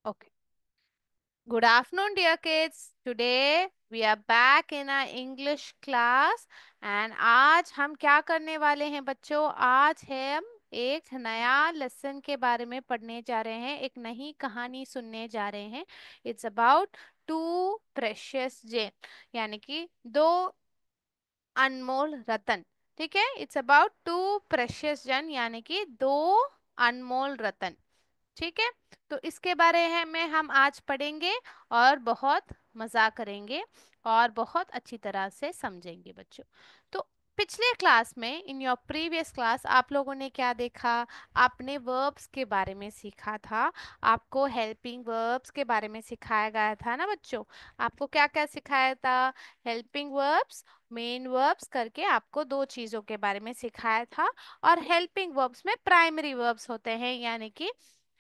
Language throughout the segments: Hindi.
Okay. Good afternoon, dear kids. Today we are back in our English class and आज हम क्या करने वाले हैं बच्चों? आज हम एक नया लेसन के बारे में पढ़ने जा रहे हैं, एक नई कहानी सुनने जा रहे हैं. It's about two precious gem, यानी कि दो अनमोल रतन. ठीक है, इट्स अबाउट टू प्रेशियस जन, यानी कि दो अनमोल रतन. ठीक है, तो इसके बारे में हम आज पढ़ेंगे और बहुत मजा करेंगे और बहुत अच्छी तरह से समझेंगे बच्चों. तो पिछले क्लास में, इन योर प्रीवियस क्लास, आप लोगों ने क्या देखा? आपने वर्ब्स के बारे में सीखा था. आपको हेल्पिंग वर्ब्स के बारे में सिखाया गया था ना बच्चों. आपको क्या क्या सिखाया था? हेल्पिंग वर्ब्स, मेन वर्ब्स करके आपको दो चीजों के बारे में सिखाया था. और हेल्पिंग वर्ब्स में प्राइमरी वर्ब्स होते हैं, यानी कि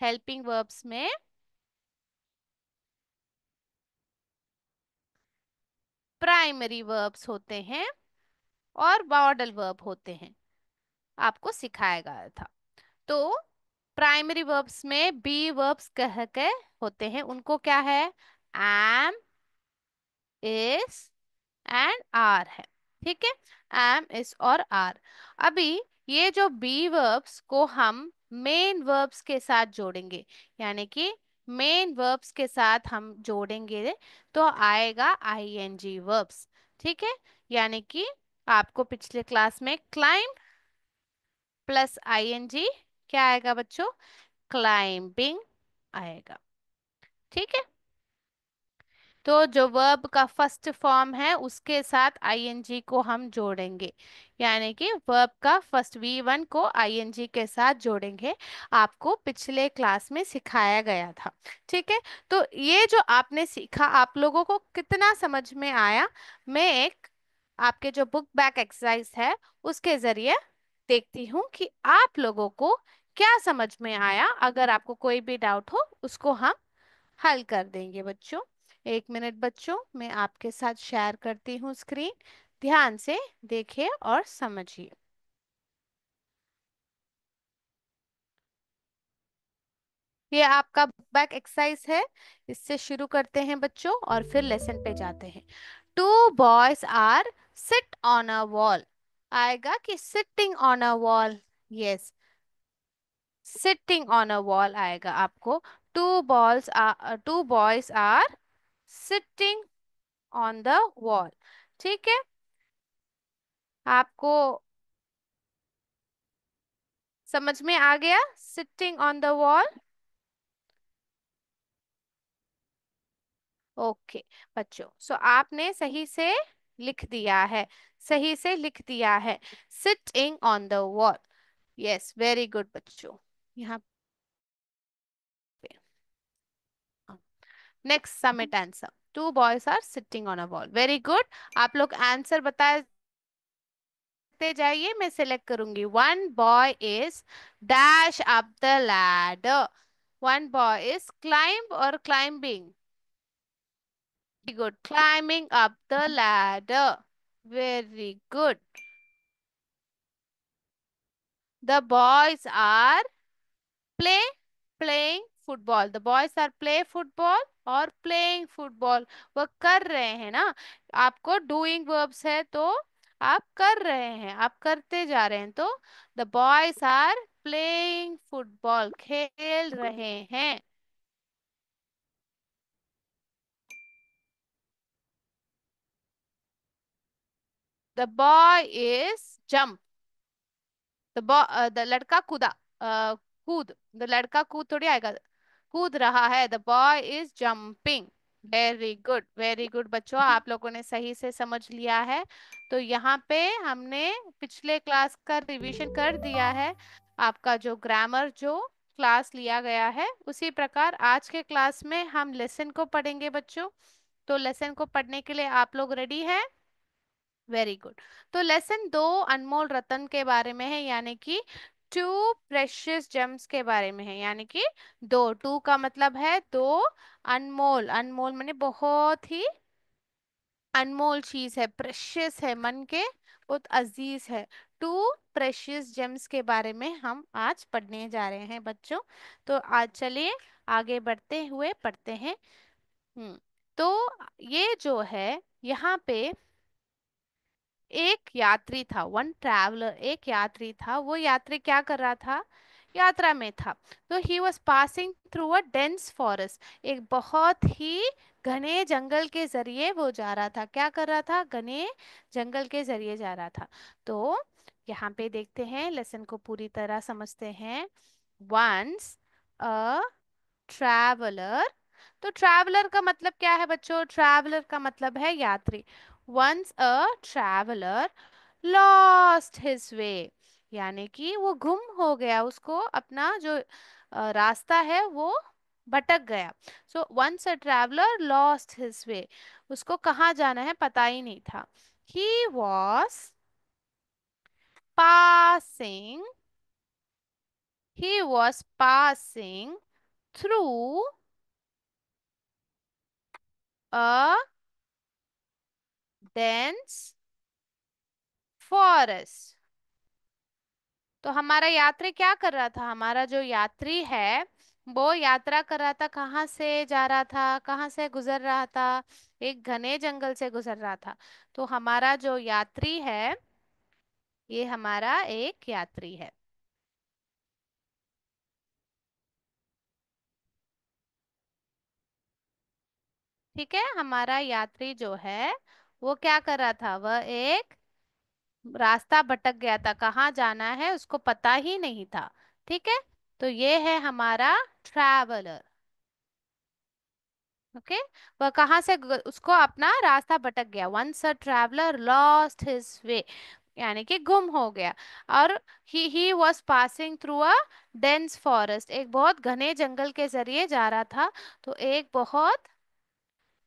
हेल्पिंग वर्ब्स में प्राइमरी वर्ब्स होते हैं और मॉडल वर्ब होते हैं. आपको सिखाया गया था. तो प्राइमरी वर्ब्स में बी वर्ब्स कह के होते हैं. उनको क्या है? एम, इज एंड आर है. ठीक है, एम, इज और आर. अभी ये जो बी वर्ब्स को हम मेन वर्ब्स के साथ जोड़ेंगे, यानी कि मेन वर्ब्स के साथ हम जोड़ेंगे तो आएगा आईएनजी वर्ब्स. ठीक है, यानी कि आपको पिछले क्लास में क्लाइंब प्लस आईएनजी क्या आएगा बच्चों? क्लाइंबिंग आएगा. ठीक है, तो जो वर्ब का फर्स्ट फॉर्म है उसके साथ आईएनजी को हम जोड़ेंगे, यानी कि वर्ब का फर्स्ट वी वन को आईएनजी के साथ जोड़ेंगे. आपको पिछले क्लास में सिखाया गया था. ठीक है, तो ये जो आपने सीखा, आप लोगों को कितना समझ में आया? मैं एक आपके जो बुक बैक एक्सरसाइज है उसके जरिए देखती हूँ कि आप लोगों को क्या समझ में आया. अगर आपको कोई भी डाउट हो उसको हम हल कर देंगे बच्चों. एक मिनट बच्चों, मैं आपके साथ शेयर करती हूँ स्क्रीन. ध्यान से देखिए और समझिए. ये आपका बुक बैक एक्सरसाइज है. इससे शुरू करते हैं बच्चों और फिर लेसन पे जाते हैं. Two boys are sit on a wall. आएगा कि sitting on a wall? Yes, sitting on a wall आएगा आपको. Two boys are sitting on the wall. ठीक है, आपको समझ में आ गया sitting on the wall? Okay बच्चों, सो आपने सही से लिख दिया है. सही से लिख दिया है, sitting on the wall. Yes, very good बच्चों. यहाँ पे next submit answer. Two boys are sitting on a wall. Very good. आप लोग आंसर बताते जाइए, मैं सिलेक्ट करूंगी. One boy is dash up the ladder. One boy is climb और climbing. Very good. Climbing up the ladder. Very good. The boys are play playing football. The boys are play football और playing football. वो कर रहे हैं ना. आपको doing verbs है तो आप कर रहे हैं, आप करते जा रहे हैं. तो the boys are playing football. खेल रहे हैं. The boy is jump. The लड़का कूदा. कूद, द लड़का कूद थोड़ी आएगा. कूद रहा है. The boy is jumping. Very good, very good बच्चों, आप लोगों ने सही से समझ लिया है. तो यहाँ पे हमने पिछले क्लास का रिवीजन कर दिया है. आपका जो ग्रामर जो क्लास लिया गया है उसी प्रकार आज के क्लास में हम लेसन को पढ़ेंगे बच्चों. तो लेसन को पढ़ने के लिए आप लोग रेडी हैं? Very good. तो लेसन दो अनमोल रत्न के बारे में है, यानी कि टू प्रेशियस जेम्स के बारे में है. यानी कि दो, टू का मतलब है दो. अनमोल, अनमोल माने बहुत ही अनमोल चीज है. प्रेशियस है, मन के बहुत अजीज है. टू प्रेशियस जेम्स के बारे में हम आज पढ़ने जा रहे हैं बच्चों. तो आज चलिए आगे बढ़ते हुए पढ़ते हैं। तो ये जो है, यहाँ पे एक यात्री था, वन ट्रैवलर, एक यात्री था। वो यात्री क्या कर रहा था? यात्रा में था। तो ही was passing through a dense forest, एक बहुत ही घने जंगल के जरिए वो जा रहा था। क्या कर रहा था? घने जंगल के जरिए जा रहा था। तो यहाँ पे देखते हैं, लेसन को पूरी तरह समझते हैं। Once a traveller. तो ट्रैवलर का मतलब क्या है बच्चों? ट्रैवलर का मतलब है यात्री। Once a traveller lost his way, यानी कि वो गुम हो गया, उसको अपना जो रास्ता है वो भटक गया। So once a traveller lost his way, उसको कहाँ जाना है पता ही नहीं था। He was passing, he was passing through a dense forest। तो हमारा यात्री क्या कर रहा था? हमारा जो यात्री है वो यात्रा कर रहा था। कहाँ से जा रहा था? कहाँ से गुजर रहा था? एक घने जंगल से गुजर रहा था। तो हमारा जो यात्री है, ये हमारा एक यात्री है। ठीक है, हमारा यात्री जो है वो क्या कर रहा था? वह एक रास्ता भटक गया था, कहाँ जाना है उसको पता ही नहीं था। ठीक है, तो ये है हमारा ट्रैवलर। ओके, वह कहाँ से उसको अपना रास्ता भटक गया। Once a traveller lost his way, यानी कि गुम हो गया। और he was passing through a dense forest, एक बहुत घने जंगल के जरिए जा रहा था। तो एक बहुत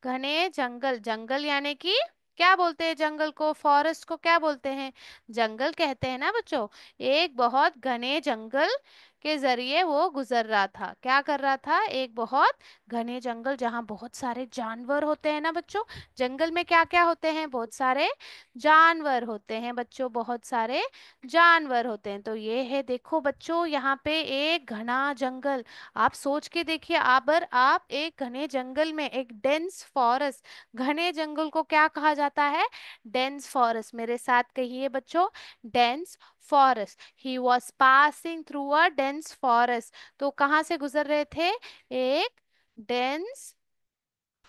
घने जंगल, जंगल यानी कि क्या बोलते हैं जंगल को? फॉरेस्ट को क्या बोलते हैं? जंगल कहते हैं ना बच्चों। एक बहुत घने जंगल के जरिए वो गुजर रहा था। क्या कर रहा था? एक बहुत घने जंगल जहाँ बहुत सारे जानवर होते हैं ना बच्चों। जंगल में क्या क्या होते हैं? बहुत सारे जानवर होते हैं बच्चों, बहुत सारे जानवर होते हैं। तो ये है, देखो बच्चों, यहाँ पे एक घना जंगल। आप सोच के देखिए, अगर आप एक घने जंगल में, एक डेंस फॉरेस्ट, घने जंगल को क्या कहा जाता है? Dense forest. मेरे साथ कहिए बच्चों, dense forest. He was passing through a dense forest, तो कहाँ से गुजर रहे थे? एक डेंस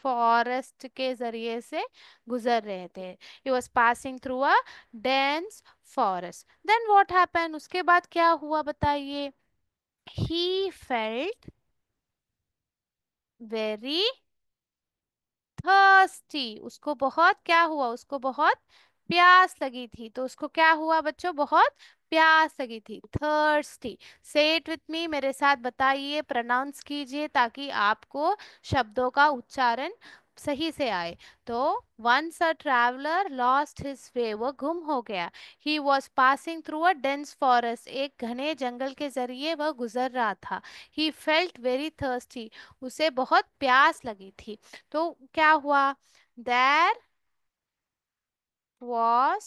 फॉरेस्ट के जरिए से गुजर रहे थे। He was passing through a dense forest. Then what happen, उसके बाद क्या हुआ बताइए? ही फेल्ट वेरी थर्स्टी, उसको बहुत क्या हुआ? उसको बहुत प्यास लगी थी। तो उसको क्या हुआ बच्चों? बहुत प्यास लगी थी। थर्स्टी। से इट विथ मी, मेरे साथ बताइए, प्रोनाउंस कीजिए ताकि आपको शब्दों का उच्चारण सही से आए। तो once a traveller lost his way, वो गुम हो गया। He was passing through a dense forest, एक घने जंगल के जरिए वह गुजर रहा था। ही फेल्ट वेरी थर्स्टी, उसे बहुत प्यास लगी थी। तो क्या हुआ? There was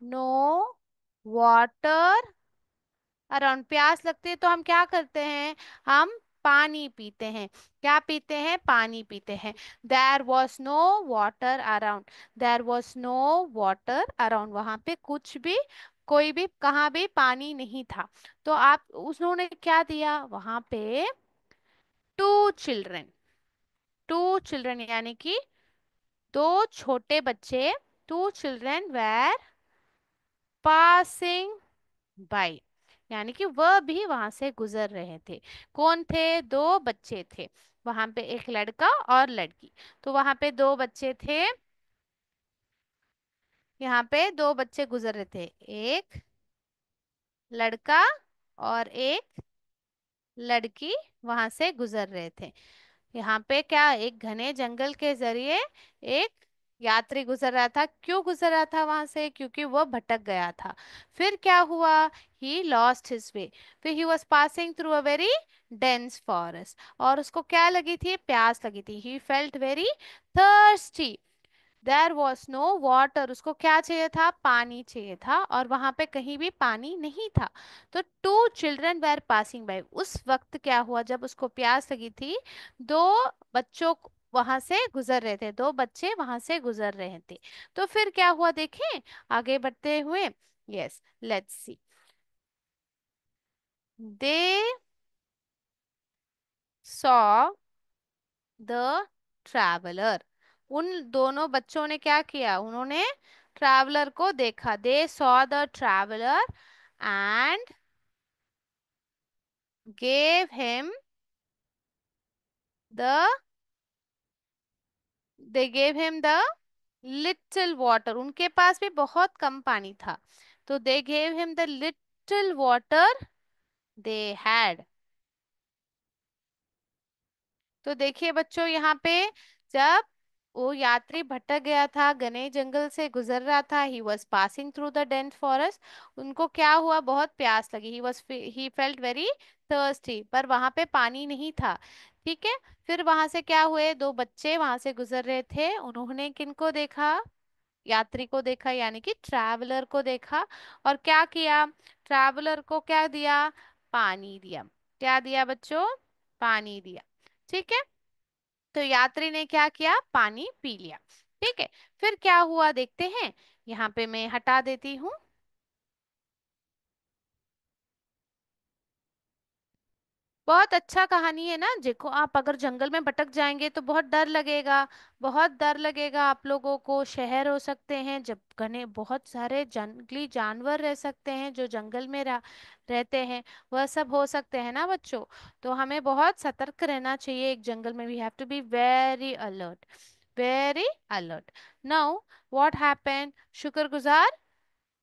no water around. प्यास लगती है तो हम क्या करते हैं? हम पानी पीते हैं। क्या पीते हैं? पानी पीते हैं। There was no water around, there was no water around, वहां पे कुछ भी, कोई भी, कहाँ भी पानी नहीं था। तो आप, उन्होंने क्या दिया वहां पे? टू चिल्ड्रन, टू चिल्ड्रन यानी कि दो छोटे बच्चे, two children were passing by, यानी कि वह भी वहां से गुजर रहे थे। कौन थे? दो बच्चे थे वहां पे, एक लड़का और लड़की। तो वहां पे दो बच्चे थे, यहाँ पे दो बच्चे गुजर रहे थे, एक लड़का और एक लड़की वहां से गुजर रहे थे। यहाँ पे क्या, एक घने जंगल के जरिए एक यात्री गुजर रहा था। क्यों गुजर रहा था वहां से? क्योंकि वो भटक गया था। फिर क्या हुआ? ही लॉस्ट हिज वे, फिर he was passing through a very dense forest, और उसको क्या लगी थी? प्यास लगी थी। He felt very thirsty, there was no water, उसको क्या चाहिए था, पानी चाहिए था, और वहां पे कहीं भी पानी नहीं था। तो two children were passing by, उस वक्त क्या हुआ, जब उसको प्यास लगी थी, दो बच्चों वहां से गुजर रहे थे, दो बच्चे वहां से गुजर रहे थे। तो फिर क्या हुआ देखें आगे बढ़ते हुए। Yes, let's see. They saw the traveller, उन दोनों बच्चों ने क्या किया, उन्होंने ट्रैवलर को देखा। They saw the traveller and gave him the they gave him the little water, उनके पास भी बहुत कम पानी था। तो दे gave him the little water they had. तो देखिए बच्चों, यहाँ पे जब वो यात्री भटक गया था, घने जंगल से गुजर रहा था, he was passing through the dense forest, उनको क्या हुआ, बहुत प्यास लगी, ही फेल्ट वेरी थर्स्टी, पर वहां पे पानी नहीं था। ठीक है। फिर वहां से क्या हुए, दो बच्चे वहां से गुजर रहे थे, उन्होंने किनको देखा, यात्री को देखा, यानी कि ट्रैवलर को देखा। और क्या किया, ट्रैवलर को क्या दिया, पानी दिया। क्या दिया बच्चों, पानी दिया। ठीक है। तो यात्री ने क्या किया, पानी पी लिया। ठीक है। फिर क्या हुआ देखते हैं, यहाँ पे मैं हटा देती हूँ। बहुत अच्छा कहानी है ना। देखो, आप अगर जंगल में भटक जाएंगे तो बहुत डर लगेगा, बहुत डर लगेगा आप लोगों को। शहर हो सकते हैं जब घने बहुत सारे जंगली जानवर रह सकते हैं जो जंगल में रहते हैं, वह सब हो सकते हैं ना बच्चों। तो हमें बहुत सतर्क रहना चाहिए एक जंगल में। We have to be very alert, very alert. Now what happened, शुक्रगुजार,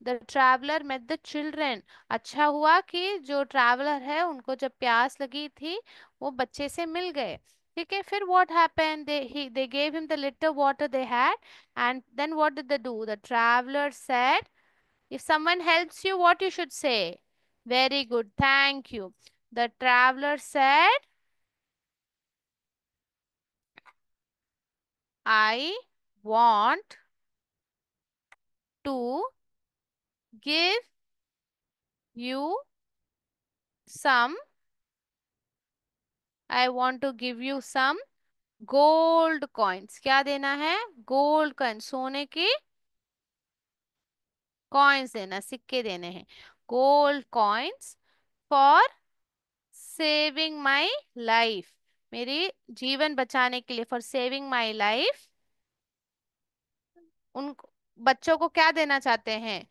the traveller met the children. अच्छा हुआ कि जो ट्रैवलर है उनको जब प्यास लगी थी वो बच्चे से मिल गए। ठीक है। फिर what happened, they gave him the little water they had, and then what did they do, the traveler said, if someone helps you, what you should say, very good, thank you. The traveler said, I want to give you some, I want to give you some gold coins. क्या देना है, गोल्ड कॉइन, सोने के कॉइन्स देना, सिक्के देने हैं, gold coins, for saving my life, मेरी जीवन बचाने के लिए, फॉर सेविंग माई लाइफ। उन बच्चों को क्या देना चाहते हैं,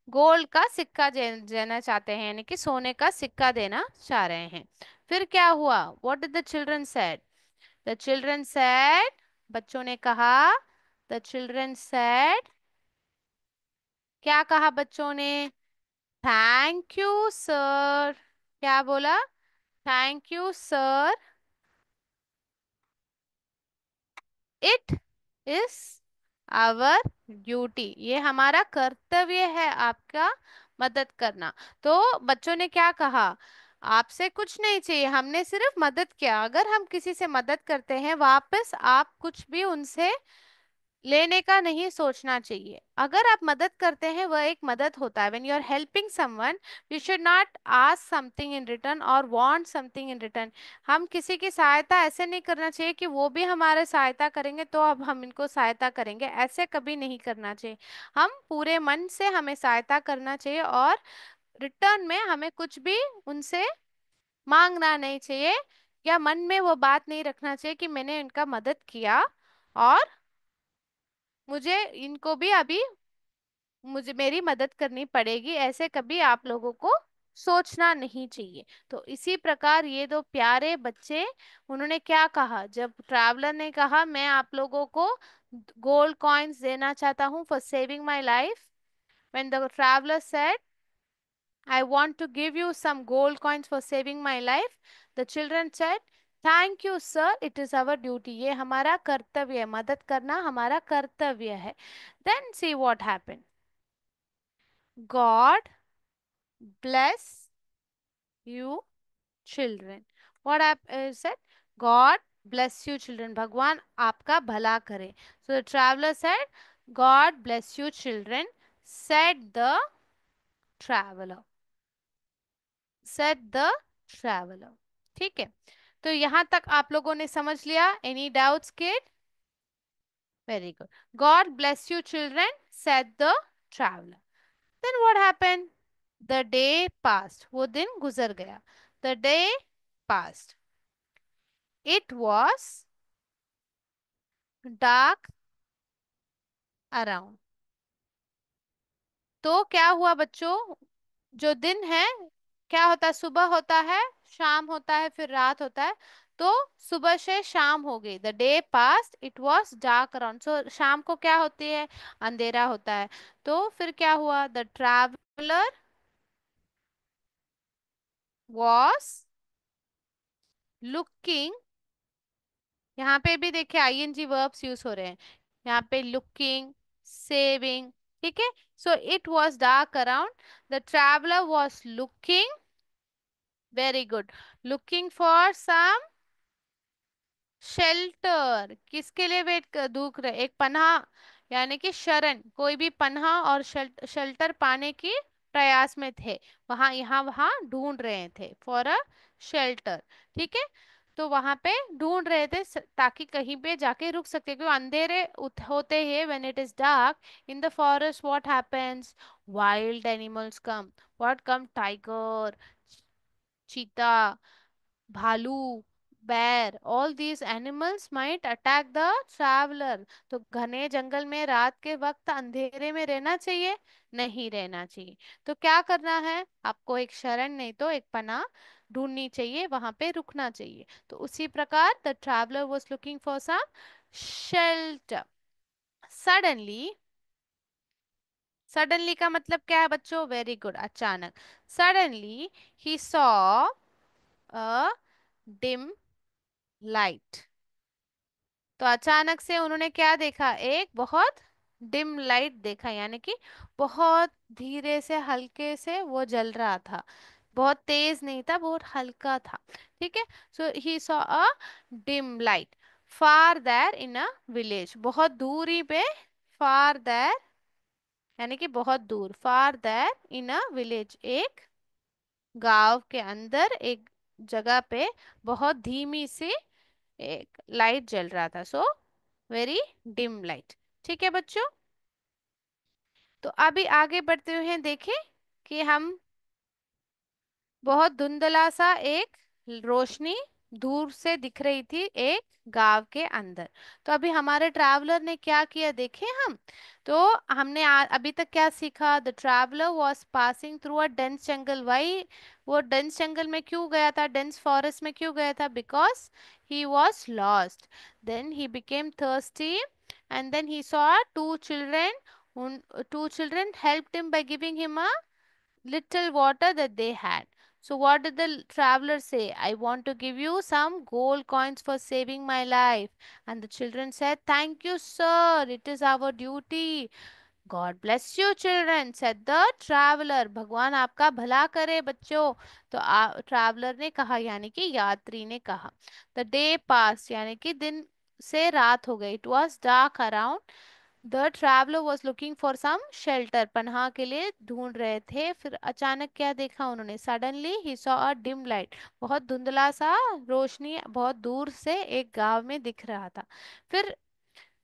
गोल्ड का सिक्का देना चाहते हैं, यानी कि सोने का सिक्का देना चाह रहे हैं। फिर क्या हुआ, what did the children said, the children said, बच्चों ने कहा, द चिल्ड्रन सेड, क्या कहा बच्चों ने, थैंक यू सर। क्या बोला, thank you sir, it is our duty, ये हमारा कर्तव्य है आपका मदद करना। तो बच्चों ने क्या कहा, आपसे कुछ नहीं चाहिए, हमने सिर्फ मदद किया। अगर हम किसी से मदद करते हैं, वापस आप कुछ भी उनसे लेने का नहीं सोचना चाहिए। अगर आप मदद करते हैं वह एक मदद होता है। When you are helping someone, you should not ask something in return और वांट समथिंग इन रिटर्न। हम किसी की सहायता ऐसे नहीं करना चाहिए कि वो भी हमारे सहायता करेंगे तो अब हम इनको सहायता करेंगे, ऐसे कभी नहीं करना चाहिए। हम पूरे मन से हमें सहायता करना चाहिए, और रिटर्न में हमें कुछ भी उनसे मांगना नहीं चाहिए, या मन में वो बात नहीं रखना चाहिए कि मैंने इनका मदद किया और मुझे इनको भी अभी मुझे मेरी मदद करनी पड़ेगी, ऐसे कभी आप लोगों को सोचना नहीं चाहिए। तो इसी प्रकार ये दो प्यारे बच्चे, उन्होंने क्या कहा, जब ट्रैवलर ने कहा मैं आप लोगों को गोल्ड कॉइन्स देना चाहता हूँ for saving my life, when the traveller said I want to give you some gold coins for saving my life, the children said, thank you sir, it is our duty, ये हमारा कर्तव्य है, मदद करना हमारा कर्तव्य है। Then see what happened, God bless you children, what I said, God bless you children, भगवान आपका भला करे। So the traveller said, God bless you children, said the traveller, said the traveller. ठीक है, तो यहां तक आप लोगों ने समझ लिया? Any doubts kid? Very good. God bless you children, said the traveller. Then what happened? The day passed, वो दिन गुजर गया। The day passed, it was dark around. तो क्या हुआ बच्चों? जो दिन है, क्या होता है? सुबह होता है, शाम होता है, फिर रात होता है। तो सुबह से शाम हो गई। The day passed, it was dark around. So शाम को क्या होती है? अंधेरा होता है। तो फिर क्या हुआ? द ट्रैवलर वॉज लुकिंग, यहाँ पे भी देखिए आईएनजी वर्ब्स यूज हो रहे हैं। यहाँ पे लुकिंग, सेविंग। ठीक है, so it was dark around, the traveller was looking, very good, looking for some shelter. किसके लिए वेट कर ढूंढ रहे? एक पनाह, यानी कि शरण, कोई भी पनाह और शेल्टर पाने की प्रयास में थे। वहां, यहाँ वहां ढूंढ रहे थे, फॉर अ शेल्टर। ठीक है, तो वहां पे ढूंढ रहे थे ताकि कहीं पे जाके रुक सकते, क्योंकि अंधेरे होते हैं, when it is dark in the forest, what happens? Wild animals come. What come? Tiger, चीता, भालू, बैर, all these animals might attack the traveller. तो घने जंगल में रात के वक्त अंधेरे में रहना चाहिए? नहीं रहना चाहिए। तो क्या करना है आपको? एक शरण, नहीं तो एक पनाह ढूंढनी चाहिए, वहां पे रुकना चाहिए। तो उसी प्रकार the traveller was looking for some shelter. Suddenly, suddenly का मतलब क्या है बच्चों? वेरी गुड, अचानक। Suddenly he saw a dim light. तो अचानक से उन्होंने क्या देखा? एक बहुत डिम लाइट देखा, यानी कि बहुत धीरे से, हल्के से वो जल रहा था। बहुत तेज नहीं था, बहुत हल्का था। ठीक है, so he saw a dim light far there in a village, बहुत दूरी पे। फार देयर यानी कि बहुत दूर, फार देयर इन अ विलेज, एक गांव के अंदर, एक जगह पे बहुत धीमी सी एक लाइट जल रहा था। So very dim light. ठीक है बच्चों, तो अभी आगे बढ़ते हुए देखें कि हम, बहुत धुंधला सा एक रोशनी दूर से दिख रही थी एक गांव के अंदर। तो अभी हमारे ट्रैवलर ने क्या किया देखें हम। तो हमने अभी तक क्या सीखा? The traveller was passing through a dense जंगल। वाई? वो डेंस जंगल में क्यों गया था? डेंस फॉरेस्ट में क्यों गया था? Because he was lost. Then he became thirsty, and then he saw two children. Two children helped him by giving him a little water that they had. So, what did the traveler say? I want to give you some gold coins for saving my life. And the children said, thank you, sir. It is our duty. God bless you children, said the traveller, भगवान आपका भला करे बच्चों। तो ट्रैवलर ने कहा, यानी कि यात्री ने कहा। द डे पास, यानी कि दिन से रात हो गई। It was dark around, the traveller was looking for some shelter, पनाह के लिए ढूंढ रहे थे। फिर अचानक क्या देखा उन्होंने? Suddenly he saw a dim light, बहुत धुंधला सा रोशनी बहुत दूर से एक गांव में दिख रहा था। फिर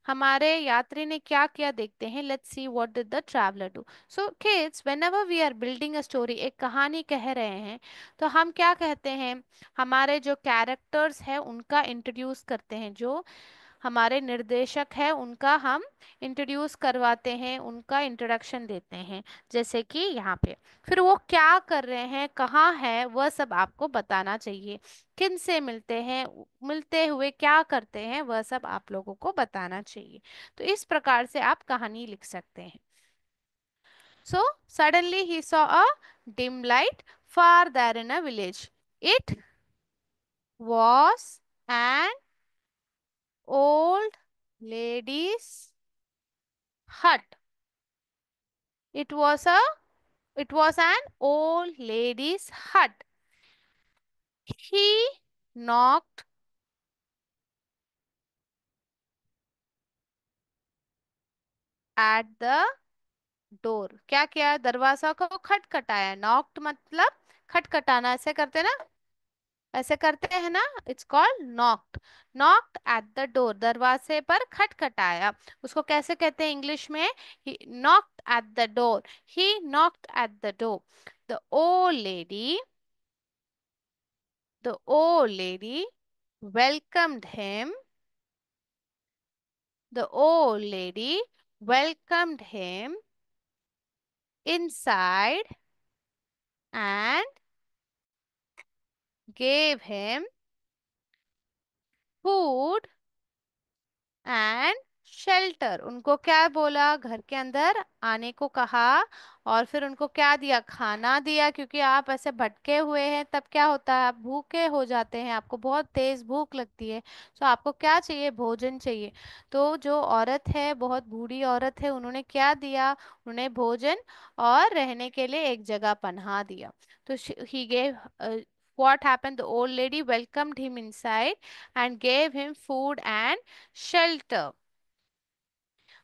हमारे यात्री ने क्या किया देखते हैं। Let's see what did the traveller do. So kids, whenever we are building a story, एक कहानी कह रहे हैं, तो हम क्या कहते हैं? हमारे जो कैरेक्टर्स है उनका इंट्रोड्यूस करते हैं, जो हमारे निर्देशक है उनका हम इंट्रोड्यूस करवाते हैं, उनका इंट्रोडक्शन देते हैं। जैसे कि यहाँ पे, फिर वो क्या कर रहे हैं, कहाँ है, वह सब आपको बताना चाहिए। किन से मिलते हैं, मिलते हुए क्या करते हैं, वह सब आप लोगों को बताना चाहिए। तो इस प्रकार से आप कहानी लिख सकते हैं। So suddenly he saw a dim light far there in a village. It was an old lady's hut. It was a it was an old lady's hut. He knocked at the door, क्या किया, दरवाजा को खटखटाया। नॉक्ड मतलब खटखटाना, ऐसे करते ना, ऐसे करते हैं ना, it's called knocked. Knocked at the door, दरवाजे पर खटखटाया। उसको कैसे कहते हैं इंग्लिश में? ही knocked at the door, he knocked at the door. The old lady, the old lady welcomed him, the old lady welcomed him inside and gave him food and shelter. उनको क्या बोला, घर के अंदर आने को कहा, और फिर उनको क्या दिया, खाना दिया। क्योंकि आप ऐसे भटके हुए हैं तब क्या होता है, आप भूखे हो जाते हैं, आपको बहुत तेज भूख लगती है। तो आपको क्या चाहिए, भोजन चाहिए। तो जो औरत है, बहुत बूढ़ी औरत है, उन्होंने क्या दिया, उन्हें भोजन और रहने के लिए एक जगह पनाह दिया। तो he gave, what happened, the old lady welcomed him inside and gave him food and shelter.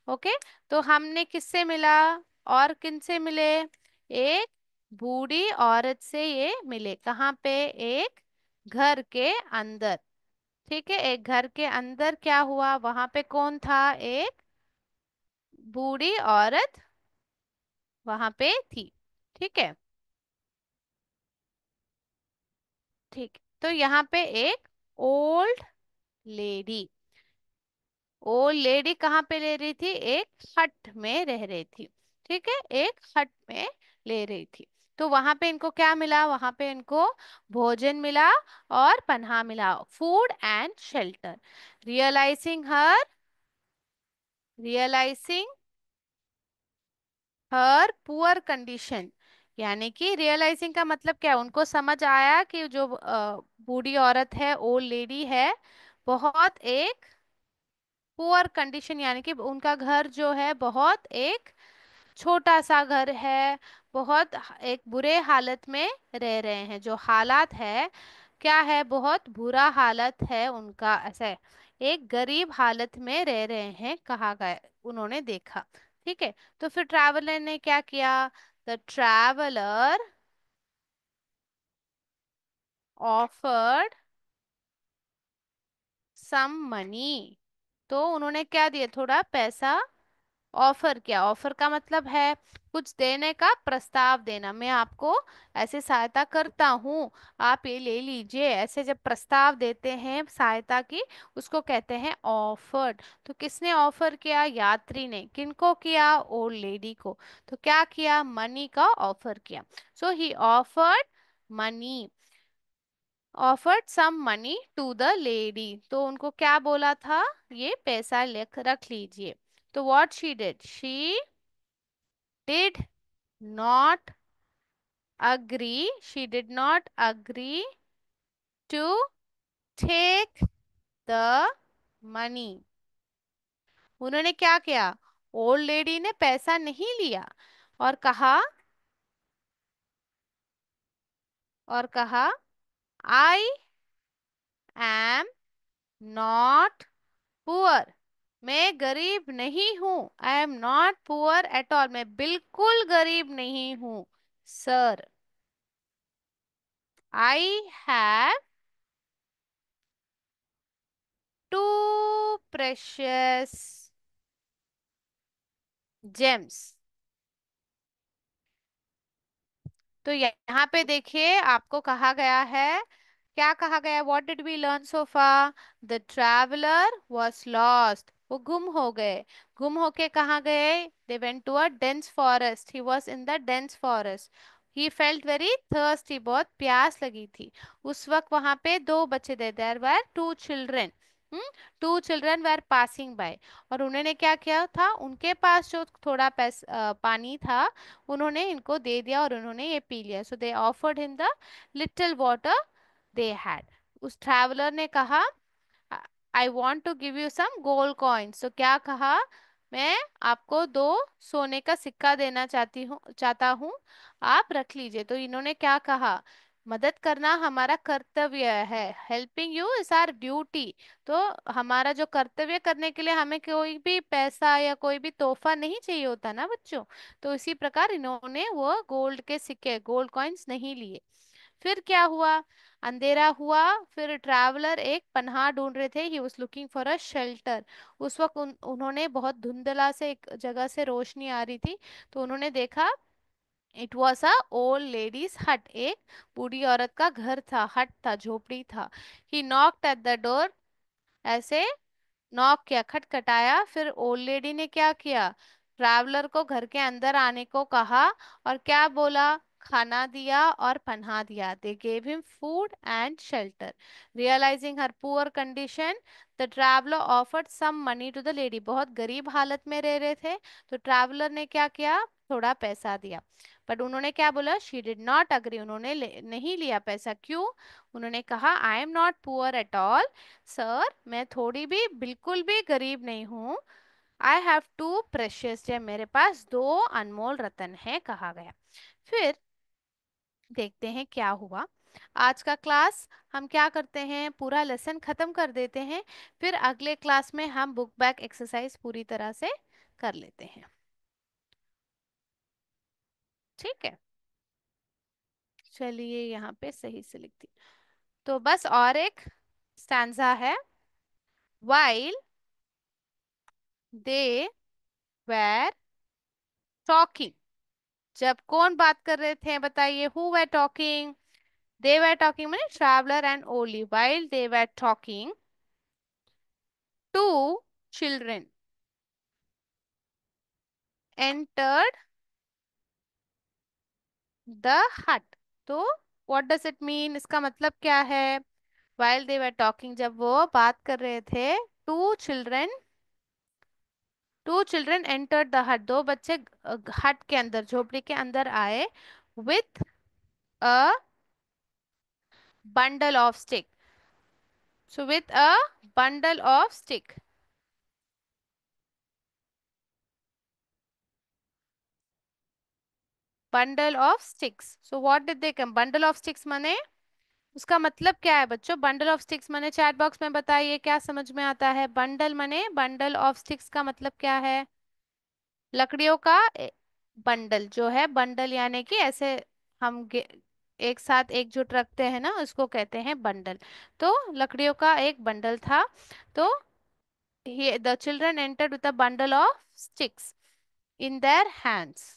Okay, तो हमने किससे मिला और किन से मिले? एक बूढ़ी औरत से ये मिले। कहाँ पे? एक घर के अंदर। ठीक है, एक घर के अंदर क्या हुआ, वहां पे कौन था? एक बूढ़ी औरत वहां पे थी। ठीक है, ठीक। तो यहाँ पे एक ओल्ड लेडी, ओल्ड लेडी कहाँ पे ले रही थी? एक हट में रह रही थी। ठीक है, एक हट में ले रही थी। तो वहां पे इनको क्या मिला, वहां पे इनको भोजन मिला और पनाह मिला, food and shelter. Realising her, realising her poor condition, यानी कि रियलाइजिंग का मतलब क्या है, उनको समझ आया कि जो बूढ़ी औरत है, ओल्ड लेडी है, बहुत एक पुअर कंडीशन, यानी कि उनका घर जो है बहुत एक छोटा सा घर है, बहुत एक बुरे हालत में रह रहे हैं। जो हालात है, क्या है, बहुत बुरा हालत है उनका, ऐसे एक गरीब हालत में रह रहे हैं, कहा गया, उन्होंने देखा। ठीक है, तो फिर ट्रैवलर ने क्या किया? The traveller offered some money, तो उन्होंने क्या दिया, थोड़ा पैसा ऑफर किया। ऑफर का मतलब है कुछ देने का, प्रस्ताव देना, मैं आपको ऐसे सहायता करता हूँ, आप ये ले लीजिए, ऐसे जब प्रस्ताव देते हैं सहायता की, उसको कहते हैं ऑफर्ड। तो किसने ऑफर किया? यात्री ने। किनको किया? ओल्ड लेडी को। तो क्या किया? मनी का ऑफर किया। So he offered money, offered some money to the lady. तो उनको क्या बोला था? ये पैसा लिख रख लीजिए। तो what she did, she did not agree, she did not agree to take the money। उन्होंने क्या किया? ओल्ड लेडी ने पैसा नहीं लिया और कहा, और कहा आई एम नॉट पुअर, मैं गरीब नहीं हूं। I am not poor at all, मैं बिल्कुल गरीब नहीं हूं sir. I have two precious gems. तो यहाँ पे देखिए, आपको कहा गया है, क्या कहा गया? What did we learn so far? The traveller was lost, वो गुम हो गए। गुम होके कहाँ गए? They went to a dense forest, he was in the dense forest. He felt very thirsty, बहुत प्यास लगी थी। उस वक्त वहां पे दो बच्चे थे, there were two children, two children were passing by. और उन्होंने क्या किया था, उनके पास जो थोड़ा पानी था, उन्होंने इनको दे दिया और उन्होंने ये पी लिया। So they offered him the little water they had. उस ट्रैवलर ने कहा, I want to give you some gold coins. तो क्या कहा, मैं आपको दो सोने का सिक्का देना चाहता हूँ, आप रख लीजिए। तो इन्होंने क्या कहा, मदद करना हमारा कर्तव्य है। Helping you is our duty. तो हमारा जो कर्तव्य करने के लिए हमें कोई भी पैसा या कोई भी तोहफा नहीं चाहिए होता ना बच्चों। तो इसी प्रकार इन्होंने वो गोल्ड के सिक्के, गोल्ड कॉइन्स नहीं लिए। फिर क्या हुआ? अंधेरा हुआ। फिर ट्रैवलर एक पनाह ढूंढ रहे थे। He was looking for a shelter. उस वक्त उन्होंने बहुत धुंधला से एक जगह से रोशनी आ रही थी। तो उन्होंने देखा, it was a old ladies हट। एक बूढ़ी औरत का घर था, हट था, झोपड़ी था। ही नॉक्ड एट द डोर। ऐसे नॉक किया, खटखटाया। फिर ओल्ड लेडी ने क्या किया? ट्रैवलर को घर के अंदर आने को कहा। और क्या बोला? खाना दिया और पनाह दिया। They gave him food and shelter. Realising her poor condition, the traveller offered some money to the lady. बहुत गरीब हालत में रह रहे थे, तो ट्रैवलर ने क्या किया? थोड़ा पैसा दिया। बट उन्होंने क्या बोला? She did not agree. उन्होंने नहीं लिया पैसा। क्यों? उन्होंने कहा, I am not poor at all sir, मैं थोड़ी भी, बिल्कुल भी गरीब नहीं हूँ। I have two precious gem, मेरे पास दो अनमोल रत्न है, कहा गया। फिर देखते हैं क्या हुआ। आज का क्लास हम क्या करते हैं, पूरा लेसन खत्म कर देते हैं। फिर अगले क्लास में हम बुक बैक एक्सरसाइज पूरी तरह से कर लेते हैं। ठीक है, चलिए यहाँ पे सही से लिखती। तो बस और एक स्टैंजा है। While they were talking. जब कौन बात कर रहे थे बताइए? Who were talking? They were talking मैंने traveller and Ollie. While they were talking, two children entered the hut. तो व्हाट डज इट मीन? इसका मतलब क्या है? वाइल दे वर टॉकिंग, जब वो बात कर रहे थे, two children, two children entered the hut, दो बच्चे हट के अंदर, झोपड़ी के अंदर आए। With a bundle of stick. So with a bundle of stick, bundle of sticks. So what did they come? Bundle of sticks माने, उसका मतलब क्या है बच्चों? बंडल ऑफ स्टिक्स माने चैट बॉक्स में बताइए क्या समझ में आता है। बंडल माने, बंडल ऑफ स्टिक्स का मतलब क्या है? लकड़ियों का बंडल जो है, बंडल यानी कि ऐसे हम एक साथ एकजुट रखते हैं ना, उसको कहते हैं बंडल। तो लकड़ियों का एक बंडल था। तो the children entered with a bundle of sticks in their hands.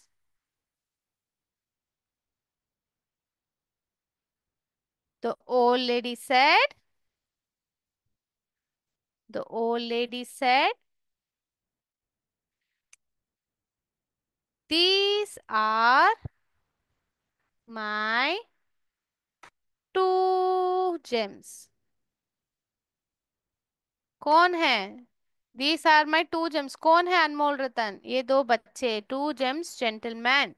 The old lady said, the old lady said, these are my two gems. कौन है? These are my two gems. कौन है अनमोल रतन? ये दो बच्चे, two gems gentleman।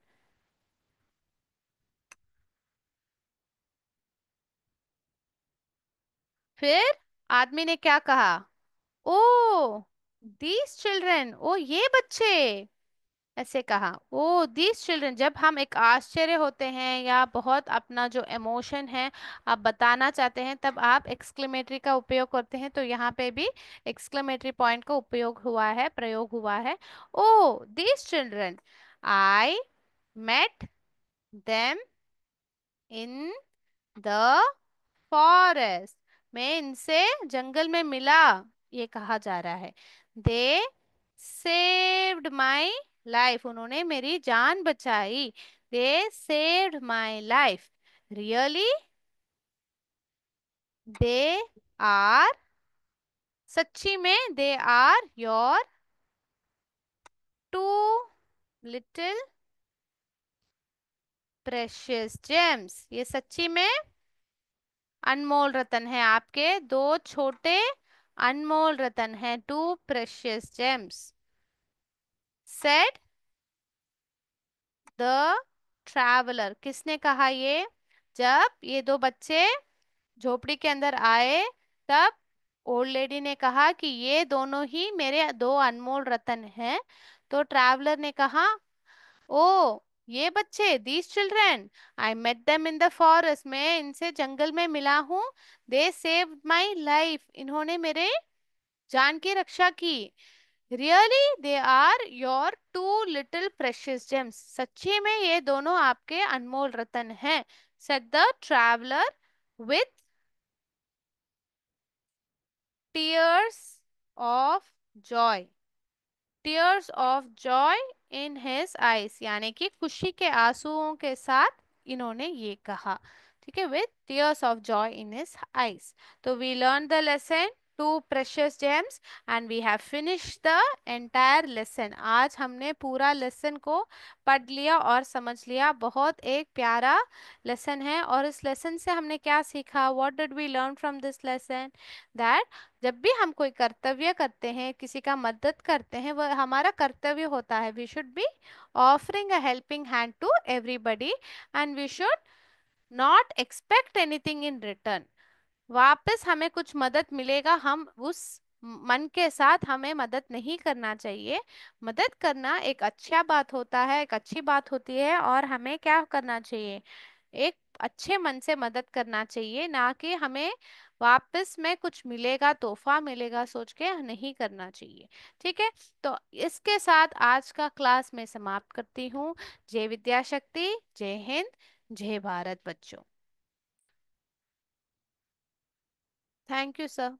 फिर आदमी ने क्या कहा? ओ, these children, ओ ये बच्चे, ऐसे कहा। ओ दीज चिल्ड्रन, जब हम एक आश्चर्य होते हैं या बहुत अपना जो इमोशन है आप बताना चाहते हैं, तब आप एक्सक्लेमेटरी का उपयोग करते हैं। तो यहाँ पे भी एक्सक्लेमेटरी पॉइंट का उपयोग हुआ है, प्रयोग हुआ है। Oh these children, I met them in the forest, मैं इनसे जंगल में मिला, ये कहा जा रहा है। दे सेव्ड माई लाइफ, उन्होंने मेरी जान बचाई। They saved my life. Really they are, सच्ची में, they are your two little precious gems, ये सच्ची में अनमोल रतन है, आपके दो छोटे अनमोल रतन हैं, two precious gems. Said the traveller, किसने कहा ये? जब ये दो बच्चे झोपड़ी के अंदर आए, तब ओल्ड लेडी ने कहा कि ये दोनों ही मेरे दो अनमोल रतन हैं। तो ट्रैवलर ने कहा, ओ ये बच्चे, these children, I met them in the forest, मैं इनसे जंगल में मिला हूँ। दे सेव्ड माई लाइफ, इन्होंने मेरे जान की रक्षा की। Really they are your two little precious gems, सच्ची में ये दोनों आपके अनमोल रतन हैं। Said the traveller with tears of joy, tears of joy in his eyes, यानी कि खुशी के आंसुओं के साथ इन्होंने ये कहा। ठीक है, with tears of joy in his eyes. तो we learn the lesson two precious gems and we have finish the entire lesson. आज हमने पूरा लेसन को पढ़ लिया और समझ लिया। बहुत एक प्यारा लेसन है। और इस लेसन से हमने क्या सीखा? What did we learn from this lesson? That जब भी हम कोई कर्तव्य करते हैं, किसी का मदद करते हैं, वह हमारा कर्तव्य होता है। We should be offering a helping hand to everybody and we should not expect anything in return. वापस हमें कुछ मदद मिलेगा, हम उस मन के साथ हमें मदद नहीं करना चाहिए। मदद करना एक अच्छा बात होता है, एक अच्छी बात होती है। और हमें क्या करना चाहिए? एक अच्छे मन से मदद करना चाहिए, ना कि हमें वापस में कुछ मिलेगा, तोहफा मिलेगा सोच के नहीं करना चाहिए। ठीक है, तो इसके साथ आज का क्लास मैं समाप्त करती हूँ। जय विद्या शक्ति, जय हिंद, जय भारत बच्चों। Thank you sir.